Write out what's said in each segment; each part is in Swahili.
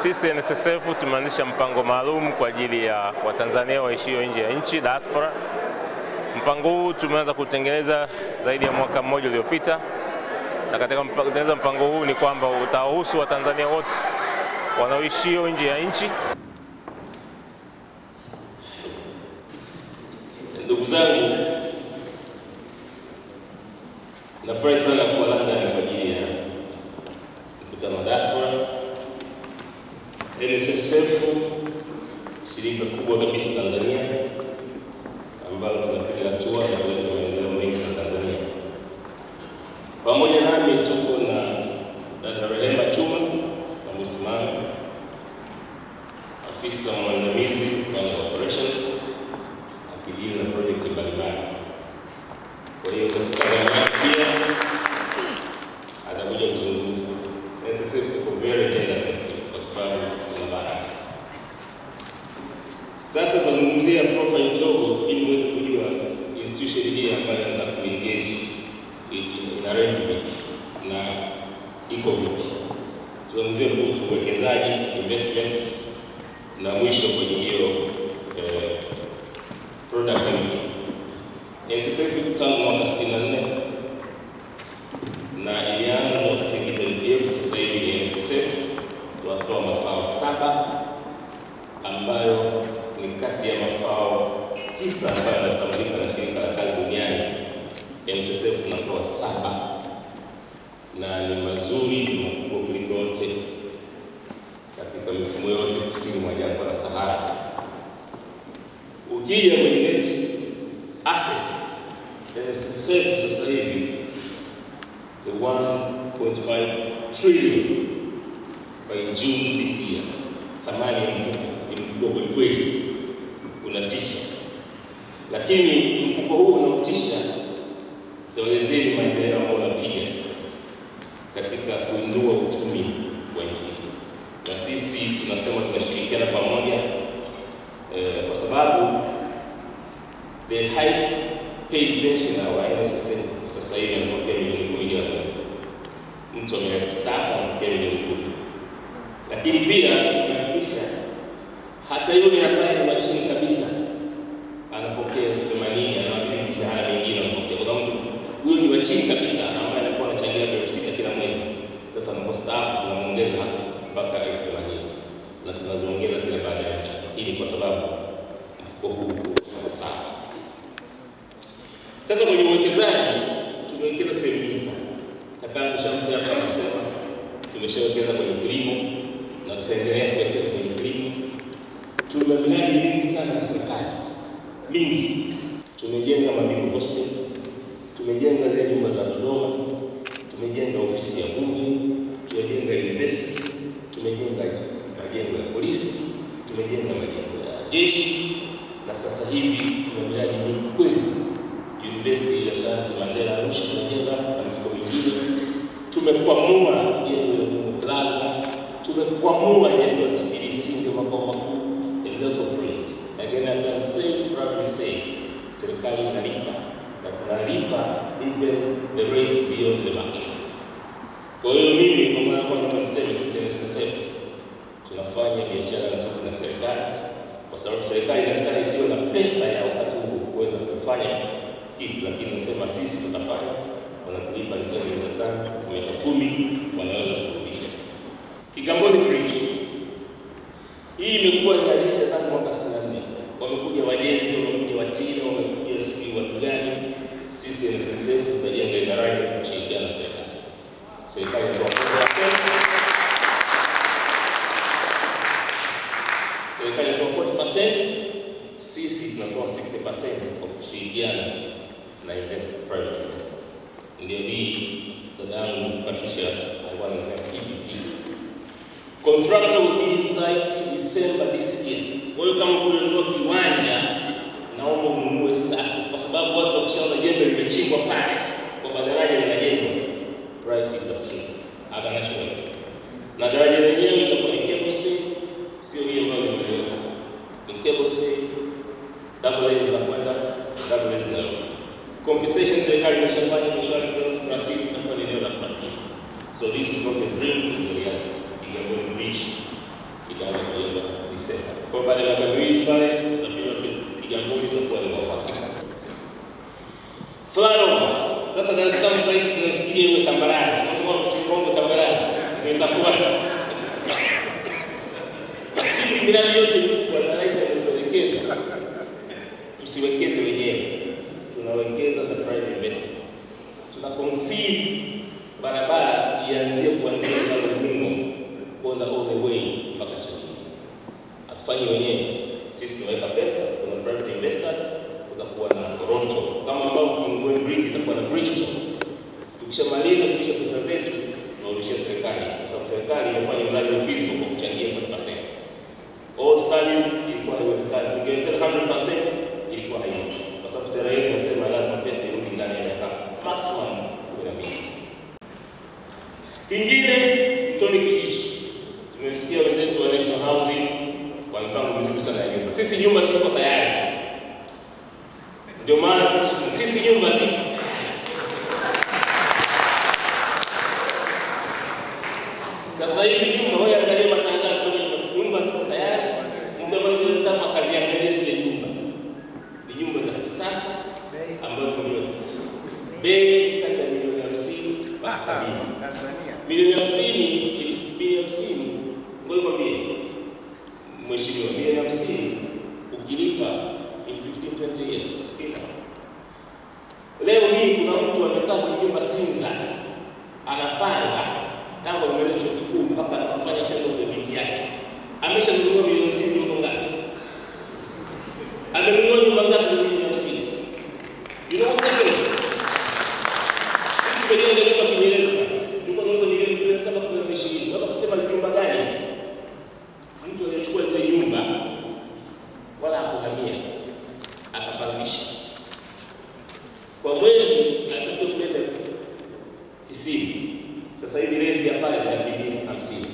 Sisi NSSF tumeanzisha mpango maalum kwa ajili ya Watanzania waishio nje ya nchi, diaspora. Mpango huu tumeanza kutengeneza zaidi ya mwaka mmoja uliopita, na katika kutengeneza mpango huu ni kwamba utahusu Watanzania wote wanaoishio nje ya nchi. Ndugu zangu, nafurahi sana kuwa London kwa ajili ya mkutano wa diaspora. NSSF shirika kubwa kabisa Tanzania ambalo tunapiga hatua na kuleta maendeleo mengi sana Tanzania. Pamoja nami tuko na dada Rehema Chuma na msimamo, afisa mwandamizi wa operations akidili na project mbalimbali. Kwa hiyo tutakutana pia atakuja kuzungumza. NSSF tuko very gender sensitive kwa sababu tuna balance. Sasa tuzungumzia profile kidogo ili muweze kujua institution hii ambayo nataka kuengage in arrange vipi na iko vipi. Tuzungumzie kuhusu uwekezaji, investments, na mwisho kwenye hiyo product mpya. NSSF tangu mwaka 64 na ilianza katika NPF, sasa hivi ni NSSF tunatoa mafao 7 ambayo ni kati ya mafao 9 ambayo yanatambulika na shirika la kazi duniani. NSSF tunatoa 7 na ni mazuri, ni makubwa kuliko yote katika mifumo yote kusini mwa jangwa la Sahara. Ukija kwenye net asset, NSSF sasa hivi the 1.5 trillion by June this year. Thamani ya mfuko ni mkubwa kweli, unatisha. Lakini mfuko huu unaotisha tuelezeni maendeleo ambayo unapiga katika kuinua uchumi wa nchi. Na sisi tunasema tunashirikiana pamoja kwa sababu the highest paid pensioner wa NSSF sasa hivi anapokea milioni 10 kila mwezi. Mtu amestaafu anapokea milioni 10. Lakini pia tunahakikisha hata yule ambaye ni wa chini kabisa anapokea 80,000, anazidi mshahara mwingine anapokea. Kuna mtu huyo ni wa chini kabisa ambaye anakuwa anachangia 6,000 kila mwezi. Sasa anapostaafu tunamuongeza mpaka 80,000 na tunazoongeza kila baada ya muda. Hii kwa sababu mfuko huu uko sawa. Sasa kwenye uwekezaji tumewekeza sehemu nyingi sana. Kakangu Shamte hapa anasema tumeshawekeza kwenye kilimo na tutaendelea kuwekeza kwenye kilimo. Tuna miradi mingi sana ya serikali. Mingi. Tumejenga mabibu hostel, tumejenga zile nyumba za Dodoma, tumejenga ofisi ya bunge, tumejenga university, tumejenga majengo ya polisi, tumejenga majengo ya jeshi, na sasa hivi tuna miradi mingi kweli. University ya Sayansi Mandela Arusha tumejenga na mifuko mingine. Tumekwamua jengo la Bunge Plaza, tumekwamua jengo la TBDC ndio makao makuu. A lot of projects. Again, I can proudly say, serikali inalipa na kunalipa even the rate beyond the market. Kwa hiyo mimi kwa maana kwanza niseme sisi NSSF tunafanya biashara nzuri na serikali, kwa sababu serikali inawezekana isiwe na pesa ya wakati huu kuweza kufanya kitu, lakini nasema sisi tutafanya. Wanatulipa ntani za tano, miaka 10 wanaweza kurudisha pesa. Kigamboni Bridge hii imekuwa ni hadithi tangu mwaka 64. Wamekuja wajenzi, wamekuja wa China, wamekuja sijui watu gani. Sisi NSSF tutajenga ile daraja kwa kushirikiana na serikali. Serikali inatoa 40%. Serikali inatoa 40%. Sisi tunatoa 60% kwa kushirikiana na private investor. Ndio hii dadangu Patricia alikuwa anasema PPP. Contractor will be in site December this year. Kwa hiyo kama kununua kiwanja, naomba ununue sasa, kwa sababu watu wakishaona jengo limechimbwa pale kwa daraja linajengwa, price itashuka. National. Na daraja lenyewe itakuwa ni cable stay, sio hiyo ambayo imewekwa. Ni cable stay, double lanes za kwenda, double lanes za rudi. Compensation serikali imeshafanya mshahara kwa Brazil itakuwa ni eneo la Brazil. So this is not a dream, this is a reality. Kigamboni Bridge itaanza kujengwa Disemba. Kwa baada ya miaka miwili pale usafiri wa Kigamboni utakuwa ni wa uhakika. Flyover. Sasa Dar es Salaam tunafikiria iwe tambarare. Tunasema msikongo tambarare. Ndio itakuwa sasa. Hizi miradi yote kwa na rais ametuelekeza tusiwekeze wenyewe. Tunawekeza na private investors. Tuna-conceive barabara ianzie kuanzia Ubungo kwenda all the way mpaka Chanika. Hatufanyi wenyewe. Sisi tunaweka pesa, kuna private investors, kutakuwa na road toll. Kama ambao Kingoni Bridge itakuwa na bridge toll. Tukishamaliza kulisha pesa zetu, tunarudishia serikali. Kwa sababu serikali imefanya mradi wa physical kwa kuchangia 5%. All studies ilikuwa haiwezekani. Tungewekeza 100% ilikuwa haiwezi. Kwa sababu sera yetu inasema lazima pesa irudi ndani ya miaka maximum 12. Kingine, Mtoni Beach. Tumesikia wenzetu wa National Housing kwa mpango mzuri sana ya nyumba. Sisi nyumba tuko tayari sasa. Ndio maana sisi nyumba zipo. Sasa hivi nyumba wewe angalia matangazo nyumba ziko tayari. Mtu ambaye anasema kazi angalia zile nyumba. Ni nyumba za kisasa ambazo ni kisasa. Bei kati ya milioni 50 mpaka 70. Tanzania. Milioni 50 ngoja nikwambie. Mheshimiwa, milioni 50 ukilipa in 15-20 years spend. Leo hii kuna mtu amekaa kwenye nyumba Sinza anapanga tangu ameleta chuo kikuu mpaka anafanya sendo kwa binti yake. Ameshanunua milioni 50 huko ngapi? Amenunua nyumba ngapi za milioni 50? You know what I'm saying? Sisi ndio ndio Kiingereza. Tulikuwa tunauza milioni 17 kwa 20. Watu kusema ni nyumba gani hizi? Mtu anachukua zile nyumba wala hakuhamia akapangisha. Kwa mwezi atakuwa kuleta 90. Sasa hivi rent ya pale ni 50.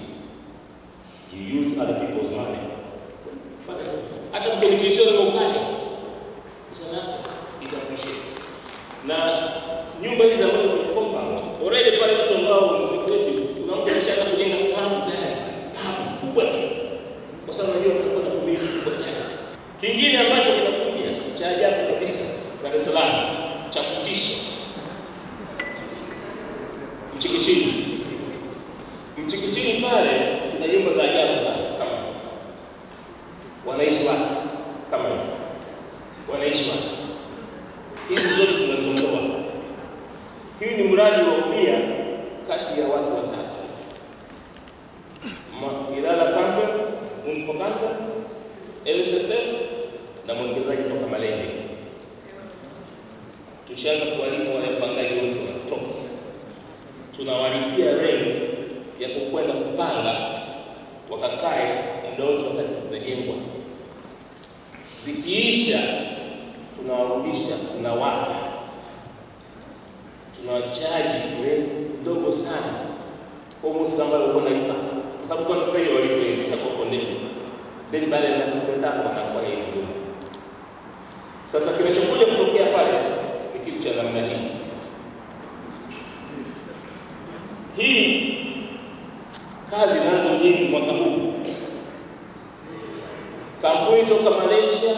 You use other people's money. Hata mtu mkisho na ukaya. It's an asset. It appreciates. Na nyumba hizi ambazo kwenye compound, already pale watu ambao ni speculative, kuna mtu ameshaanza kujenga pump tayari. Pump kubwa tu. Kwa sababu unajua kutakuwa na community kubwa tayari. Kingine ambacho kinakuja cha ajabu kabisa Dar es Salaam cha kutisha. Mchikichini pale kuna nyumba za ajabu sana. Wanaishi watu kama hivi. Wanaishi watu. Hizi zote tunazondoa. Hii ni mradi wa ubia kati ya watu watatu. Ilala Council, Municipal Council, LSSF na mwekezaji kutoka Malaysia. Tushaanza kuwalipa wale wapangaji wote kutoka. Tunawalipia rent ya kukwenda kupanga wakakae muda wote wakati zinajengwa. Zikiisha tunawarudisha, tunawapa. Tunawachaji rent ndogo sana. Kwa musi kama walikuwa wanalipa. Kwa sababu kwanza sasa hiyo walipoendesha kwa connect. Then baada ya miaka wanakuwa hizi. Sasa kinachokuja kutokea pale ni kitu cha namna hii. Hii kazi inaanza ujenzi mwaka huu. Kampuni toka Malaysia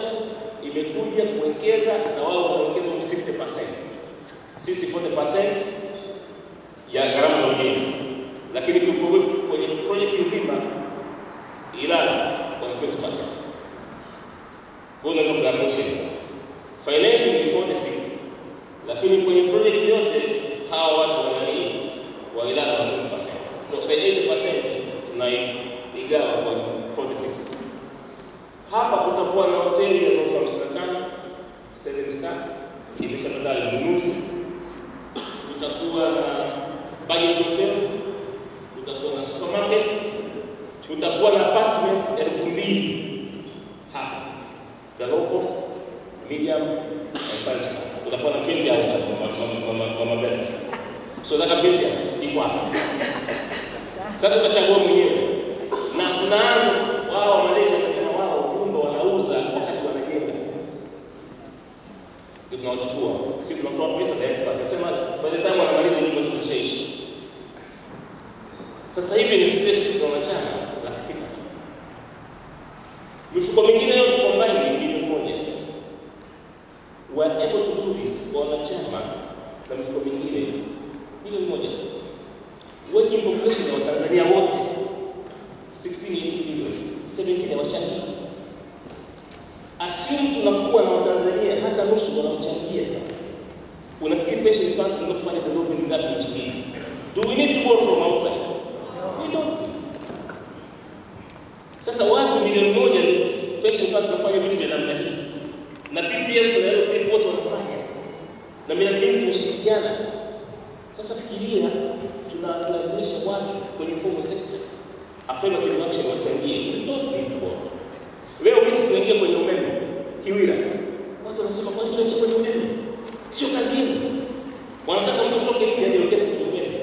imekuja kuwekeza na wao wanawekeza 60%. Sisi 40% ya gharama za ujenzi. Lakini kwenye project nzima Ilala kwa 20%. Kwa unaweza kuapproach financing ni 40-60. Lakini kwenye project yote hawa watu wanani wa Ilala wa 20%. So the 80% tunaigawa kwa 40-60. Hapa kutakuwa na hoteli ya ghorofa 55, 7 star, imeshapata ununuzi. Kutakuwa na budget hotel, kutakuwa na supermarket, kutakuwa na apartments 2,000 hapa. The low cost, medium and 5 star. Kutakuwa na penthouse kwa mabeda. So that penthouse iko hapa. Sasa utachagua mwenyewe. Na tunaanza wao Malaysia wanasema wao nyumba wanauza wakati wanajenga. Tunachukua, sisi tunatoa pesa za expert. Nasema by the time wanamaliza nyumba zote zishaishi. Sasa hivi ni sisi tunachana 600,000. Mifuko mingine yote combine ni bilioni 1. We are able to do this kwa wanachama na mifuko mingine bilioni 1 tu. Working population ya Watanzania wote 16 billion, 17 ya wachangia. Assume tunakuwa na Watanzania hata nusu wanaochangia. Unafikiri pension funds zinaweza kufanya development ngapi nchi hii? Do we need to borrow from outside? We don't need. Sasa watu milioni 1 pension fund wanafanya vitu vya namna hii. Na PPF na LPF wote wanafanya. Na miradi mingi tumeshirikiana. Sasa fikiria tunalazimisha watu kwenye informal sector affirmative action wachangie. We don't need to borrow. Leo hizi tunaingia kwenye umeme Kiwira. Watu wanasema kwa nini tunaingia kwenye umeme? Sio kazi yenu. Wanataka mtu toke nje aje ongeze kwenye umeme.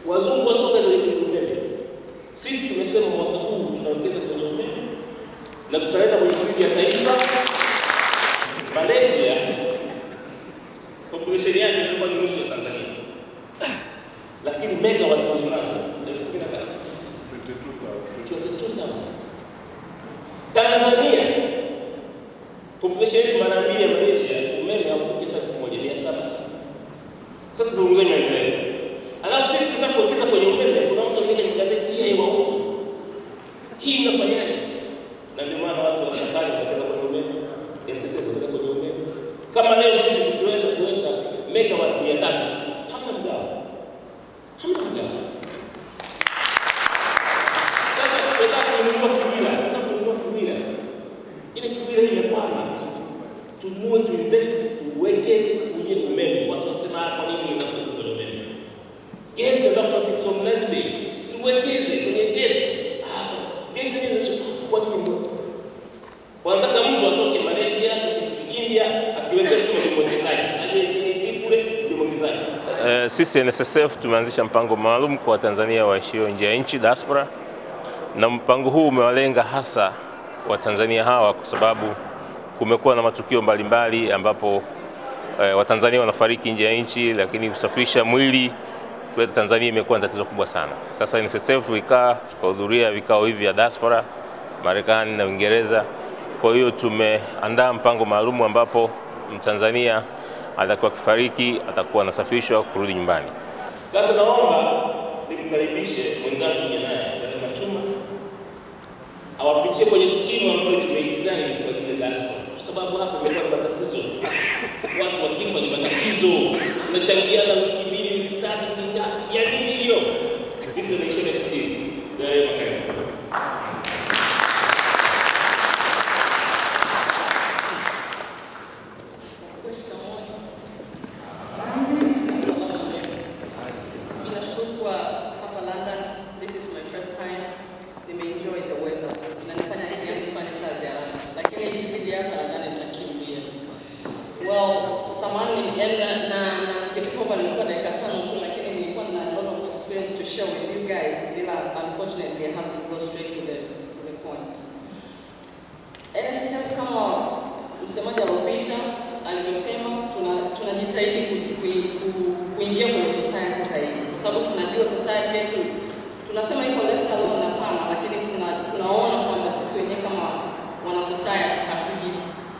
Wazungu wasogeze kwenye umeme. Sisi tumesema mwaka huu tunaongeza kwenye umeme na tutaleta kwenye grid ya taifa. Malaysia population yake inakuwa ni nusu ya Tanzania. Lakini megawatts wanazo 22,000. Tanzania population yetu mara mbili ya Malaysia, umeme haufikii 1,700. Sasa tuongeze maendeleo. Alafu sisi tunapoongeza kwenye umeme, kuna mtu anaandika kwenye gazeti hii haiwahusu. Hii inafanyaje? Na ndio maana watu wanataka kuongeza kwenye umeme, NCC kuongeza kwenye umeme. Kama leo sisi tunaweza kuleta megawatt 300 tu. Hamna mgao. Hamna mgao. Sasa tunataka kununua Kiwira. Ile Kiwira imekwama. Tununue, tuinvest, tuwekeze kwenye umeme. Watu wanasema kwa nini mnakwenda kwenye umeme? Gesi ndio profit from Leslie. Tuwekeze kwenye gesi. Gesi ni kwa nini mmoja? Wanataka mtu atoke Malaysia, atoke India, akiweka simu ni mwekezaji. Aje kule ndio mwekezaji. Sisi NSSF tumeanzisha mpango maalum kwa Watanzania waishio nje ya nchi diaspora. Na mpango huu umewalenga hasa Watanzania hawa kwa sababu kumekuwa na matukio mbalimbali ambapo Watanzania wanafariki nje ya nchi, lakini kusafirisha mwili kuleta Tanzania imekuwa tatizo kubwa sana. Sasa NSSF tukahudhuria vikao hivi vya diaspora Marekani na Uingereza. Kwa hiyo tumeandaa mpango maalum ambapo Mtanzania atakuwa kifariki atakuwa anasafirishwa kurudi nyumbani. Sasa naomba nimkaribishe mwenzangu naye Machuma awapitie kwenye skimu ambayo tumedesign kwa ajili ya diaspora. Kwa sababu hapo kumekuwa na matatizo. Watu wakifa ni matatizo. Tunachangiana wiki 2, wiki 3 ya nini hiyo? This is an insurance scheme. Ndio makaribu. Well, samani na sikitika kwamba nilikuwa dakika 5 tu, lakini nilikuwa na a lot of experience to share with you guys. Unfortunately, I have to go straight to the point. NSSF kama msemaji aliyopita alivyosema, tunajitahidi kuingia kwenye society zaidi, kwa sababu tunajua society yetu tunasema iko left alone, hapana, lakini tunaona kwamba sisi wenyewe kama wana society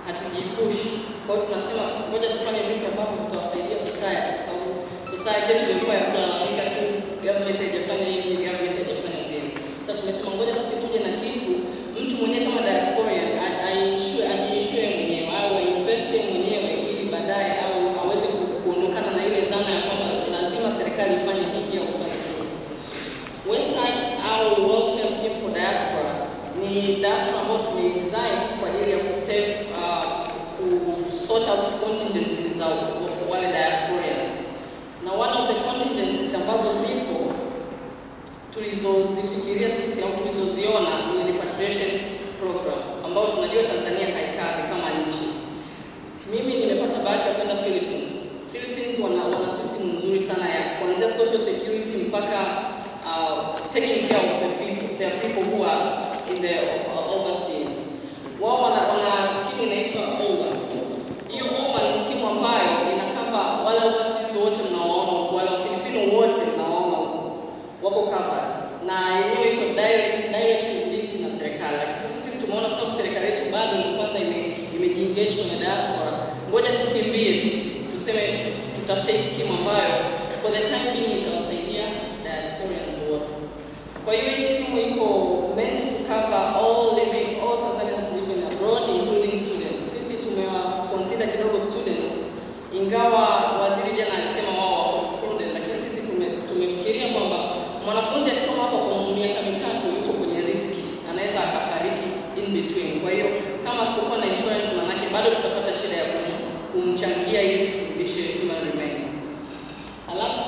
hatujipush. Kwa hiyo tunasema ngoja tufanye vitu ambavyo vitawasaidia society, kwa sababu society yetu ilikuwa ya kulalamika tu, government haijafanya hivi, government haijafanya vile. Sasa tumesema ngoja basi tuje na kitu, mtu mwenyewe kama diasporian ajiishue mwenyewe, au invest mwenyewe, ili baadaye au aweze kuondokana na ile dhana ya kwamba lazima serikali ifanye hiki au kufanya kile. Westside au welfare scheme for diaspora ni diaspora ambayo tumedesign kwa ajili ya kusave sort out contingencies za wale diasporians. Na one of the contingencies ambazo zipo tulizozifikiria sisi au tulizoziona ni repatriation program, ambao tunajua Tanzania haikai kama nchi. Mimi nimepata bahati ya kwenda Philippines. Philippines wana system nzuri sana ya kuanzia social security mpaka taking care of the people, their people who are in the overseas. Wao wana scheme inaitwa OWA. Hiyo OWA ni scheme ambayo inakava wale overseas wote mnaoona, wale Filipino wote mnaoona wako covered. Na yenyewe iko direct linked na serikali. Sasa sisi tumeona kwa sababu serikali yetu bado ni kwanza imejiengage kwenye diaspora, ngoja tukimbie sisi tuseme tutafute scheme ambayo for the time being itawasaidia diasporians wote. Kwa hiyo hii scheme iko meant to cover all Tanzanians living abroad including students. Sisi consider kidogo students, ingawa waziri jana alisema wao wako excluded, lakini sisi tumefikiria kwamba mwanafunzi akisoma hapo kwa miaka 3 yuko kwenye riski, anaweza akafariki in between. Kwa hiyo kama sikuwa na insurance, manake bado tutapata shida ya kumchangia ili turudishe human remains. Alafu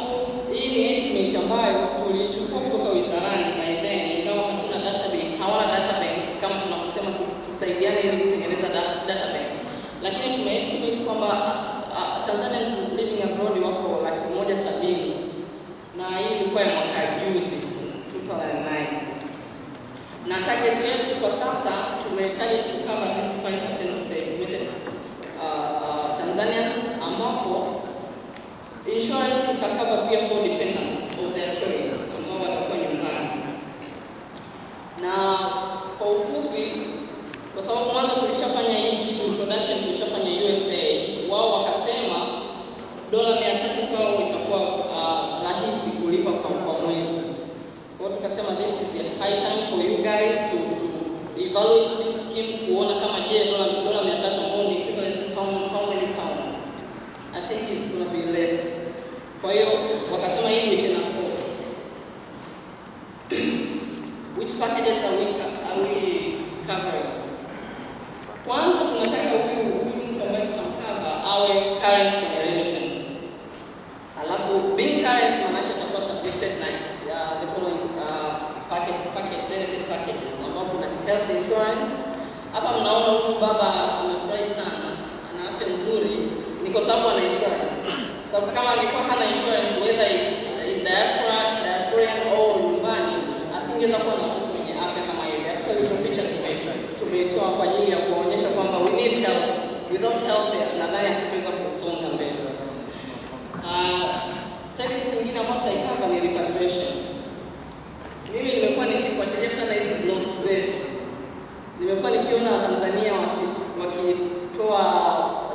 hii ni estimate ambayo tulichukua kutoka wizarani by then, ingawa hatuna database, hawana database kama tunaposema tusaidiane ili kutengeneza database. Lakini tumeestimate kwamba Tanzanians living abroad wako 170,000, na hii ilikuwa ya mwaka juzi 2009. Na target yetu kwa sasa tumetarget to cover at least 5% of the estimated Tanzanians, ambapo insurance itacover pia for dependents of their choice ambao watakuwa nyumbani. Na kwa ufupi, kwa sababu mwanzo tulishafanya hii kitu introduction, tulishafanya USA, wao wakasema $300 kwao itakuwa rahisi kulipa kwa mwezi. Kwa hiyo tukasema this is a high time for you guys to evaluate this scheme, kuona kama je $300 ambao ni equivalent to how many pounds. I think it's going to be less. Kwa hiyo wakasema hii we can afford. Which packages are we covering? Kwanza tunataka huyu mtu ambaye tutamcover awe current kwenye remittance. Alafu being current manake atakuwa subjected na the following benefit packages, ambapo kuna health insurance. Hapa mnaona huyu baba amefurahi sana, ana afya nzuri, ni kwa sababu ana insurance. Sababu kama angekuwa hana insurance, whether it's in diasporian au nyumbani, asingeweza kuwa na watoto wenye afya kama hivi. Actually hiyo picha tumetoa kwa ajili ya kuonyesha kwamba we need help. Without health nadhani hatutaweza kusonga mbele. Service nyingine ambayo tutaikava ni repatriation. Mimi nimekuwa nikifuatilia sana hizi blogs zetu. Nimekuwa nikiona Watanzania wakitoa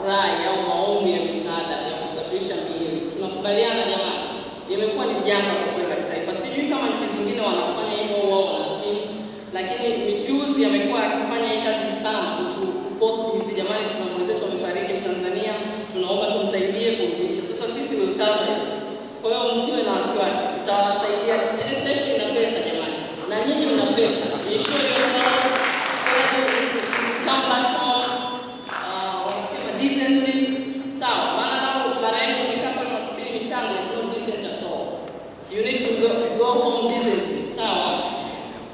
rai au maombi ya misaada ya kusafirisha miili. Tunakubaliana jamani, imekuwa ni janga kwa kweli la kitaifa. Sijui kama nchi zingine wanafanya hivyo wao wana schemes, lakini michuzi amekuwa akifanya hii kazi sana kupost hizi, jamani tuna mwenzetu amefariki Tanzania, tunaomba tumsaidie kurudisha. Sasa sisi will cover it. Kwa hiyo msiwe na wasiwasi, tutawasaidia. NSF ina pesa jamani, na nyinyi mna pesa. Ensure yourself so that you come back home wanasema decently. Sawa, maana nao mara nyingi umekaa kwa hospitali michango is not decent at all. You need to go home decently. Sawa,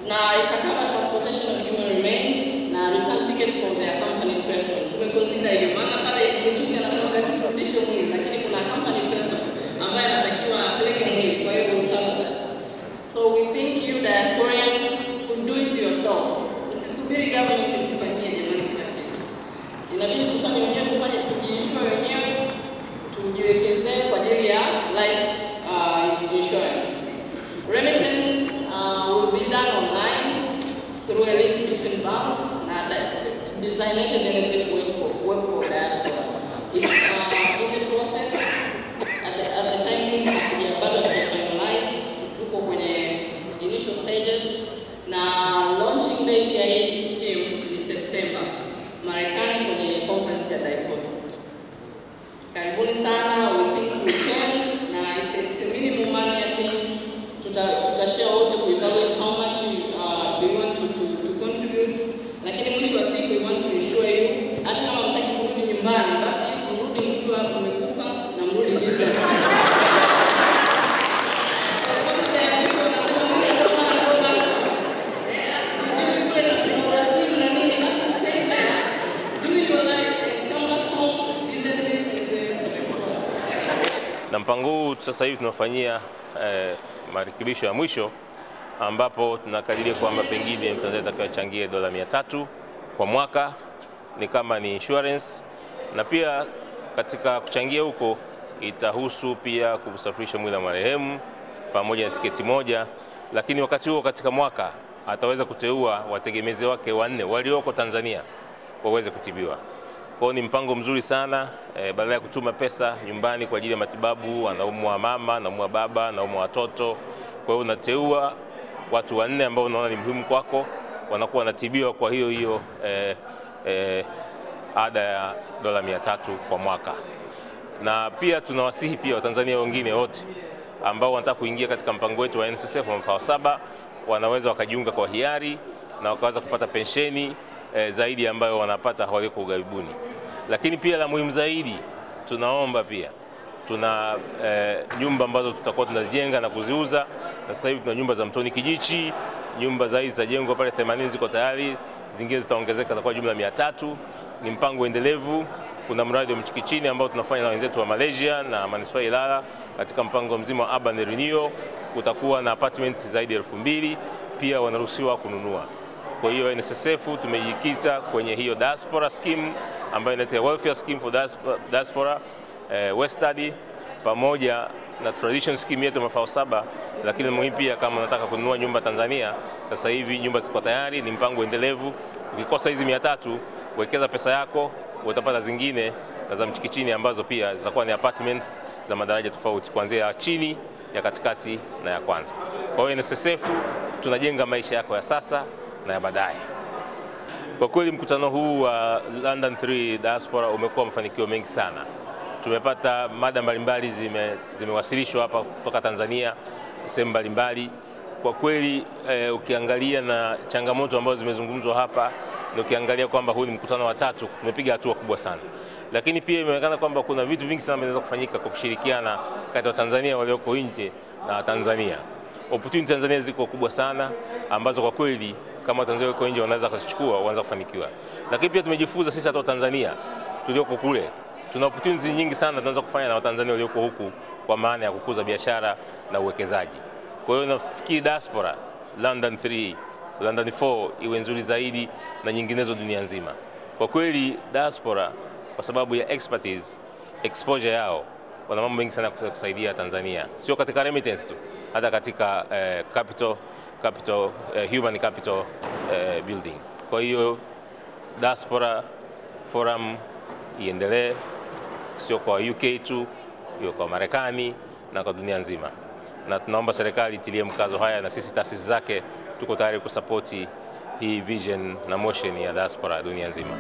na itakava transportation of human remains na return ticket for the accompanied person. Tumeconsider hiyo, maana pale mchuzi anasema gati turudishe mwili, lakini kuna accompanied person ambaye anatakiwa apeleke mwili, kwa hiyo we'll cover that. So we think you diasporian could do it yourself. Usisubiri government itufanyie jamani kila kitu. Inabidi tufanye wenyewe, tujiinsure wenyewe, tujiwekezee kwa ajili ya life insurance. Remittance will be done online through a link between bank and designated NSF work for diaspora. It's in the process. At the time we are about to finalize, tuko kwenye initial stages, na launching date ya hii scheme ni September, Marekani kwenye conference ya DICOT. Karibuni sana, we think we can, na it's a minimum money. I think tutashare wote ku evaluate how much we want to contribute, lakini mwisho wa siku we want to ensure you, hata kama mtaki kurudi nyumbani, basi mrudi mkiwa mmekufa na mrudi decent. Na mpango huu sasa hivi tunafanyia marekebisho ya mwisho, ambapo tunakadiria kwamba pengine Mtanzania atakayochangia $300 kwa mwaka ni kama ni insurance, na pia katika kuchangia huko itahusu pia kusafirisha mwili wa marehemu pamoja na tiketi moja. Lakini wakati huo katika mwaka ataweza kuteua wategemezi wake 4 walioko Tanzania waweze kutibiwa. Kwa hiyo ni mpango mzuri sana, badala ya kutuma pesa nyumbani kwa ajili ya matibabu, anaumwa mama, anaumwa baba, anaumwa watoto. Kwa hiyo unateua watu 4 ambao unaona ni muhimu kwako, wanakuwa wanatibiwa kwa hiyo ada ya $300 kwa mwaka. Na pia tunawasihi pia Watanzania wengine wote ambao wanataka kuingia katika mpango wetu wa NSSF wa mfao 7 wanaweza wakajiunga kwa hiari na wakaweza kupata pensheni zaidi ambayo wanapata walioko ughaibuni. Lakini pia la muhimu zaidi, tunaomba pia tuna nyumba ambazo tutakuwa tunazijenga na kuziuza, na sasa hivi tuna nyumba za Mtoni Kijichi, nyumba zaidi za jengo pale 80 ziko tayari, zingine zitaongezeka kwa jumla 300. Ni mpango endelevu. Kuna mradi wa Mchikichini ambao tunafanya na wenzetu wa Malaysia na Manispaa ya Ilala katika mpango mzima wa urban renewal. Kutakuwa na apartments zaidi ya 2000, pia wanaruhusiwa kununua. Kwa hiyo NSSF tumejikita kwenye hiyo diaspora scheme ambayo inaitwa welfare scheme for diaspora West Study, pamoja na tradition scheme yetu mafao 7. Lakini muhimu pia, kama unataka kununua nyumba Tanzania, sasa hivi nyumba ziko tayari, ni mpango endelevu. Ukikosa hizi 300, wekeza pesa yako, utapata zingine na za Mchikichini ambazo pia zitakuwa ni apartments za madaraja tofauti, kuanzia ya chini, ya katikati na ya kwanza. Kwa hiyo NSSF tunajenga maisha yako ya sasa na ya baadaye. Kwa kweli mkutano huu wa London 3 Diaspora umekuwa mafanikio mengi sana. Tumepata mada mbalimbali zimewasilishwa hapa kutoka Tanzania, sehemu mbalimbali. Kwa kweli ukiangalia na changamoto ambazo zimezungumzwa hapa, na ukiangalia kwamba huu ni mkutano wa 3, tumepiga hatua kubwa sana. Lakini pia imeonekana kwamba kuna vitu vingi sana vinaweza kufanyika kwa kushirikiana kati ya Tanzania walioko nje na Tanzania. Opportunity Tanzania ziko kubwa sana ambazo kwa kweli kama Tanzania walioko nje wanaweza kuzichukua, waanze kufanikiwa. Lakini pia tumejifunza sisi hata Tanzania tulioko kule, tuna opportunities nyingi sana tunaweza kufanya na Watanzania walioko huku, kwa maana ya kukuza biashara na uwekezaji. Kwa hiyo nafikiri diaspora London 3, London 4 iwe nzuri zaidi na nyinginezo dunia nzima. Kwa kweli diaspora, kwa sababu ya expertise, exposure yao, wana mambo mengi sana kusaidia Tanzania, sio katika remittance tu, hata katika human capital building. Kwa hiyo diaspora forum iendelee, sio kwa UK tu, hiyo kwa Marekani na kwa dunia nzima. Na tunaomba serikali itilie mkazo haya, na sisi taasisi zake tuko tayari kusapoti hii vision na motion ya diaspora dunia nzima.